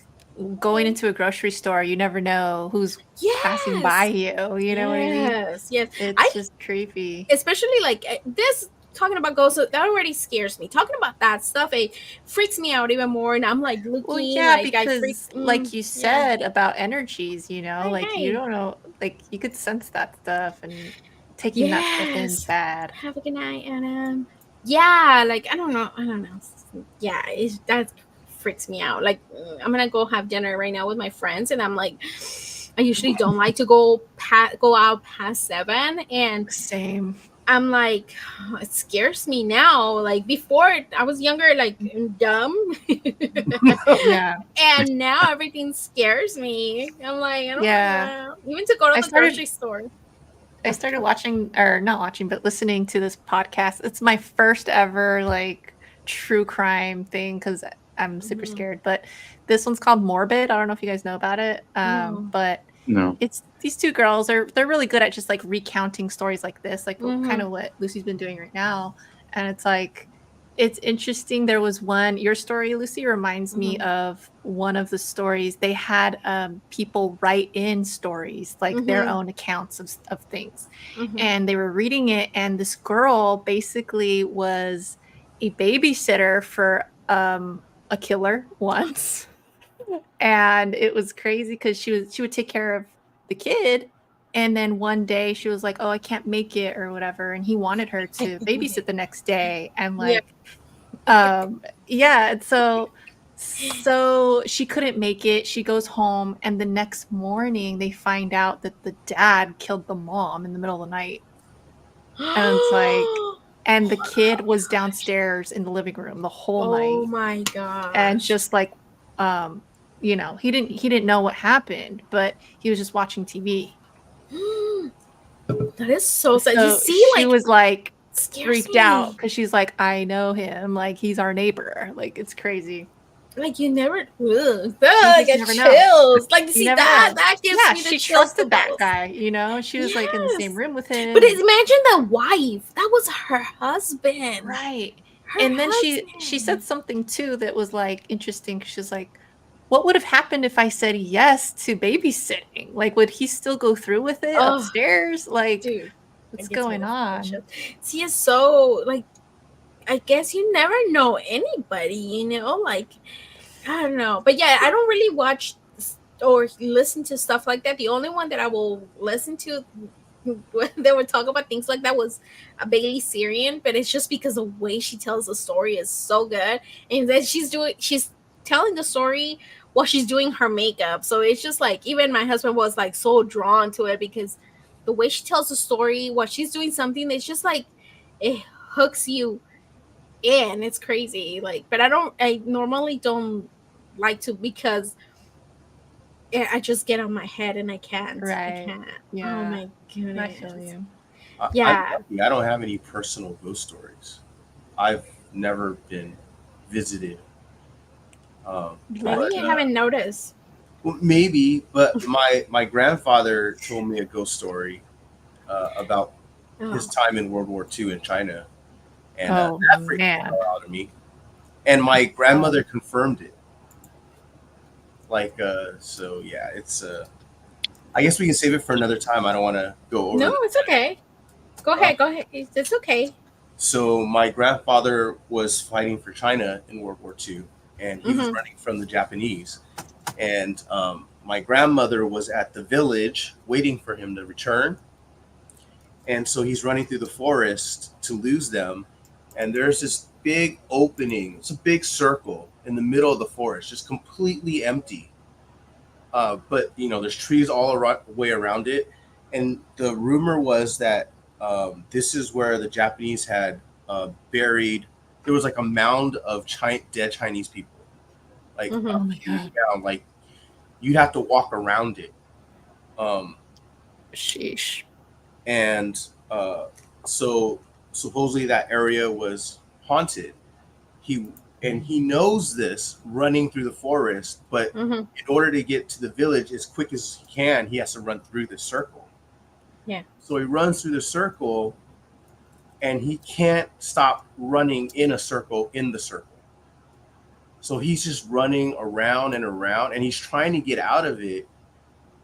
going into a grocery store, you never know who's passing by you. You know what I mean? Yes. It's just creepy. Especially like this, talking about ghosts, that already scares me. Talking about that stuff, it freaks me out even more. And I'm like looking, because like you said about energies, like you don't know, like you could sense that stuff, and taking that stuff in is bad. Have a good night, and like I don't know. Yeah, that's freaks me out. Like, I'm gonna go have dinner right now with my friends, and I'm like, I usually don't like to go out past 7, and same. I'm like, it scares me now. Like before, I was younger, like dumb. Yeah. And now everything scares me. I'm like, I don't know. Even to go to the grocery store. I started listening to this podcast. It's my first ever like true crime thing because I'm super scared. But this one's called Morbid. I don't know if you guys know about it. But no. It's these two girls. They're really good at just like recounting stories like this, like kind of what Lucy's been doing right now. And it's like, it's interesting. There was one, your story, Lucy, reminds me of one of the stories. They had people write in stories, like their own accounts of things. And they were reading it. And this girl basically was a babysitter for a killer once. And it was crazy because she would take care of the kid. And then one day she was like, oh, I can't make it or whatever. And he wanted her to babysit the next day. And like, so So she couldn't make it. She goes home, and the next morning they find out that the dad killed the mom in the middle of the night. And it's like, and the kid was downstairs in the living room the whole night. Oh my god! And just like, you know, he didn't know what happened, but he was just watching TV. That is so sad. So you see, she was like freaked me out because she's like, I know him, like he's our neighbor, like it's crazy. Like you never, I get chills. Know. Like to see that gives me the she chills. Trusted that guy, you know. She was like in the same room with him. But imagine the wife. That was her husband, right? And then she said something too that was like interesting. She's like, what would have happened if I said yes to babysitting? Like, would he still go through with it upstairs? Like, dude, what's going on? See, it's so like, I guess you never know anybody, you know, like, I don't know. But yeah, I don't really watch or listen to stuff like that. The only one that I will listen to when they would talk about things like that was a Bailey Syrian, but it's just because the way she tells the story is so good. And then she's telling the story while she's doing her makeup. So it's just like, even my husband was like so drawn to it because the way she tells the story while she's doing something, it's just like, it hooks you in. It's crazy. Like, but I normally don't like to because I just get on my head and I can't. Right. I can't. Yeah. Oh my goodness. I feel you. Yeah. I don't have any personal ghost stories. I've never been visited. Maybe you haven't noticed. Well, maybe, but my grandfather told me a ghost story about his time in World War II in China. And that freaked the hell out of me. And my grandmother confirmed it. Like, so yeah, it's I guess we can save it for another time. I don't want to go over. No, it's okay. Go ahead. It's okay. So my grandfather was fighting for China in World War II, and he was running from the Japanese. And my grandmother was at the village waiting for him to return. And so he's running through the forest to lose them. And there's this big opening. It's a big circle in the middle of the forest, just completely empty. But, you know, there's trees all the way around it. And the rumor was that this is where the Japanese had buried. There was like a mound of dead Chinese people. Like, oh my God. Mound, like you'd have to walk around it. Sheesh. And so supposedly that area was haunted. He knows this running through the forest, but in order to get to the village as quick as he can, he has to run through the circle. Yeah. So he runs through the circle, and he can't stop running in a circle in the circle. So he's just running around and around, and he's trying to get out of it.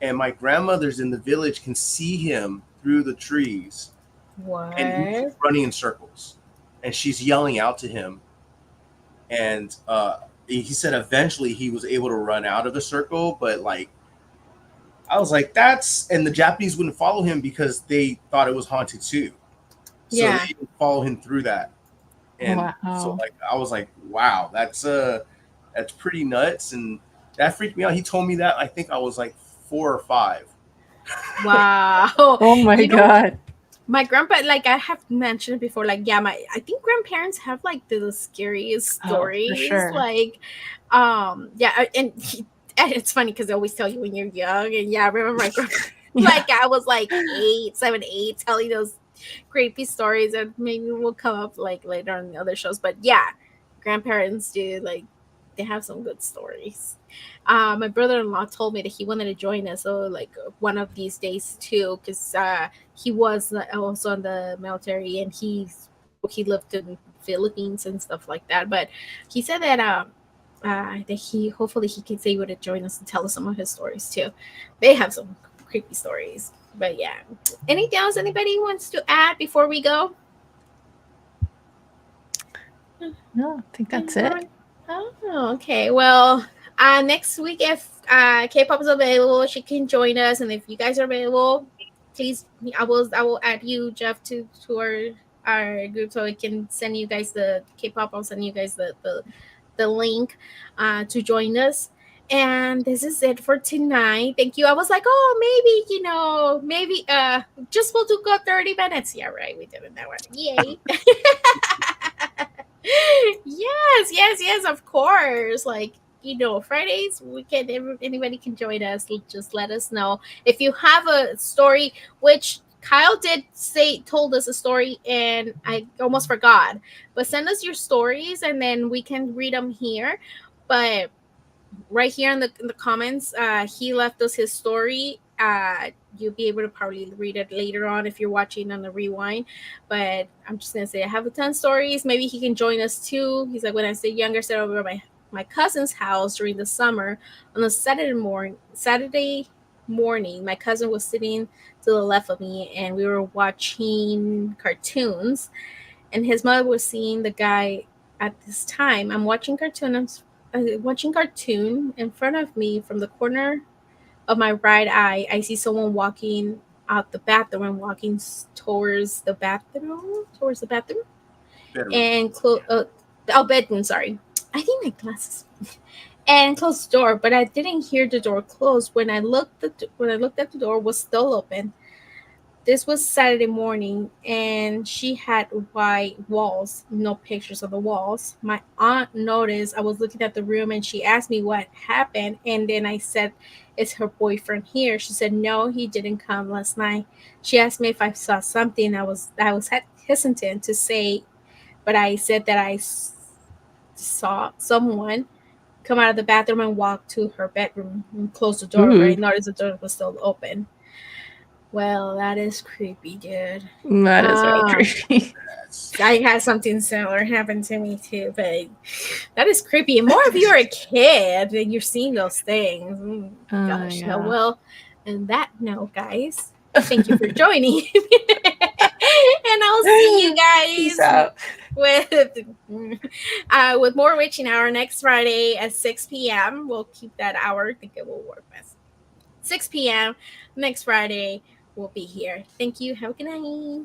And my grandmother's in the village can see him through the trees. What? And he's running in circles, and she's yelling out to him. And he said eventually he was able to run out of the circle, but like, I was like, and the Japanese wouldn't follow him because they thought it was haunted too. So they didn't follow him through that. And so like, I was like, wow, that's pretty nuts. And that freaked me out. He told me that, I think I was like 4 or 5. Wow. Oh my God. My grandpa, like I have mentioned before, like, yeah, I think grandparents have like the scariest stories. For sure. Like, yeah, and it's funny because they always tell you when you're young. And yeah, I remember my grandpa, like I was like 7, 8, telling those creepy stories, and maybe will come up like later on the other shows. But yeah, grandparents do, like, they have some good stories. My brother-in-law told me that he wanted to join us, so like one of these days too, because he was also in the military, and he lived in the Philippines and stuff like that. But he said that that hopefully he can say able to join us and tell us some of his stories too. They have some creepy stories. But yeah, anything else anybody wants to add before we go? No, I think that's it. Oh, okay. Well, next week, if K-pop is available, she can join us, and if you guys are available, please, I will add you, Jeff, to our group, so I can send you guys the K-pop. I'll send you guys the the link to join us. And this is it for tonight. Thank you. I was like, oh, maybe just we'll do go 30 minutes. Yeah, right. We did it that way. Yay. yes, of course. Like, Fridays we can, anybody can join us. Just let us know if you have a story, which Kyle told us a story and I almost forgot, but send us your stories and then we can read them here. But right here in the comments, he left us his story. You'll be able to probably read it later on if you're watching on the rewind. But I'm just gonna say I have a ton of stories. Maybe he can join us too. He's like, when I say younger, I stayed over at my cousin's house during the summer on a Saturday morning. My cousin was sitting to the left of me, and we were watching cartoons. And his mother was seeing the guy at this time. I'm watching cartoon in front of me. From the corner of my right eye, I see someone walking out the bathroom and walking towards the bathroom. Bedroom. And bedroom. Sorry, I think my glasses. And closed the door, but I didn't hear the door close. When I looked at the door, it was still open. This was Saturday morning, and she had white walls, no pictures of the walls. My aunt noticed I was looking at the room, and she asked me what happened. And then I said, "Is her boyfriend here?" She said, "No, he didn't come last night." She asked me if I saw something. I was hesitant to say, but I said that I saw someone come out of the bathroom and walk to her bedroom and close the door. But I noticed the door was still open. Well, that is creepy, dude. That is very creepy. I had something similar happen to me too, but that is creepy. And more if you're a kid and you're seeing those things. Gosh, yeah. No. Well, and that note, guys, thank you for joining. And I'll see you guys with more Witching Hour next Friday at 6 p.m. We'll keep that hour. I think it will work best. 6 p.m. next Friday. We'll be here. Thank you. Have a good night.